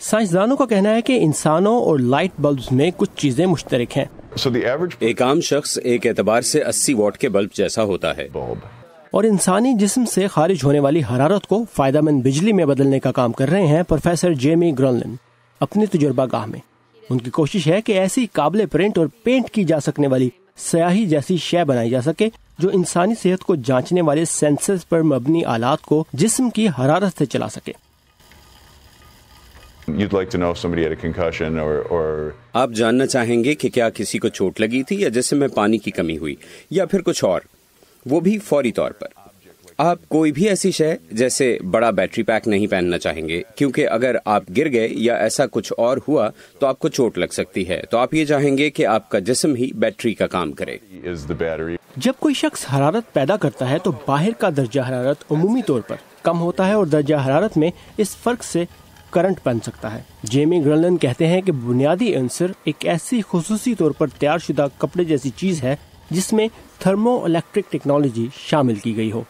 سائنسدانوں کا کہنا ہے کہ انسانوں اور لائٹ بلبز میں کچھ چیزیں مشترک ہیں. ایک عام شخص ایک اعتبار سے 80 واٹ کے بلب جیسا ہوتا ہے، اور انسانی جسم سے خارج ہونے والی حرارت کو فائدہ مند بجلی میں بدلنے کا کام کر رہے ہیں پروفیسر جیمی گرنلن اپنی تجربہ گاہ میں. ان کی کوشش ہے کہ ایسی قابل پرنٹ اور پینٹ کی جا سکنے والی سیاہی جیسی شے بنائی جا سکے جو انسانی صحت کو جانچنے والے سینسرز پر مبنی آلات کو جسم کی حرارت سے چلا سکے. آپ جاننا چاہیں گے کہ کیا کسی کو چوٹ لگی تھی یا جسم میں پانی کی کمی ہوئی یا پھر کچھ اور، وہ بھی فوری طور پر. آپ کوئی بھی ایسی شے جیسے بڑا بیٹری پیک نہیں پہننا چاہیں گے، کیونکہ اگر آپ گر گئے یا ایسا کچھ اور ہوا تو آپ کو چوٹ لگ سکتی ہے. تو آپ یہ چاہیں گے کہ آپ کا جسم ہی بیٹری کا کام کرے. جب کوئی شخص حرارت پیدا کرتا ہے تو باہر کا درجہ حرارت عمومی طور پر کم ہوتا ہے اور درجہ حرارت میں اس فرق سے کرنٹ بن سکتا ہے. جیمی گرنلن کہتے ہیں کہ بنیادی عنصر ایک ایسی خصوصی طور پر تیار شدہ کپڑے جیسی چیز ہے جس میں تھرمو الیکٹرک ٹیکنالوجی شامل کی گئی ہو.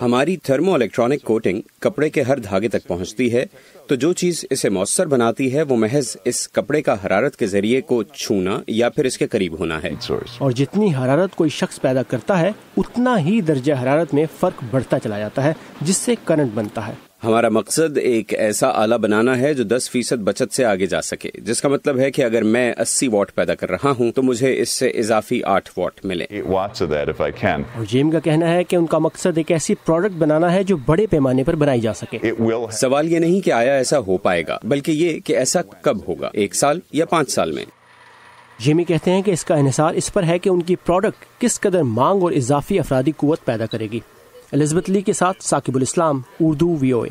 ہماری تھرمو الیکٹرانک کوٹنگ کپڑے کے ہر دھاگے تک پہنچتی ہے، تو جو چیز اسے مؤثر بناتی ہے وہ محض اس کپڑے کا حرارت کے ذریعے کو چھونا یا پھر اس کے قریب ہونا ہے. اور جتنی حرارت کوئی شخص پیدا کرتا ہے اتنا ہی درجہ حرارت میں فرق بڑھتا چلا جاتا ہے جس سے کرنٹ بنتا ہے. ہمارا مقصد ایک ایسا آلہ بنانا ہے جو 10% بچت سے آگے جا سکے، جس کا مطلب ہے کہ اگر میں 80 واٹ پیدا کر رہا ہوں تو مجھے اس سے اضافی 8 واٹ ملے. اور جیم کا کہنا ہے کہ ان کا مقصد ایک ایسی پروڈکٹ بنانا ہے جو بڑے پیمانے پر بنائی جا سکے. سوال یہ نہیں کہ آیا ایسا ہو پائے گا، بلکہ یہ کہ ایسا کب ہوگا، 1 سال یا 5 سال میں. جیمی کہتے ہیں کہ اس کا انحصار اس پر ہے کہ ان کی پروڈکٹ کس قدر مانگ اور اضافی افرادی قوت پیدا کرے گی. الزبتھ لی کے ساتھ ثاقب الاسلام، اردو VOA.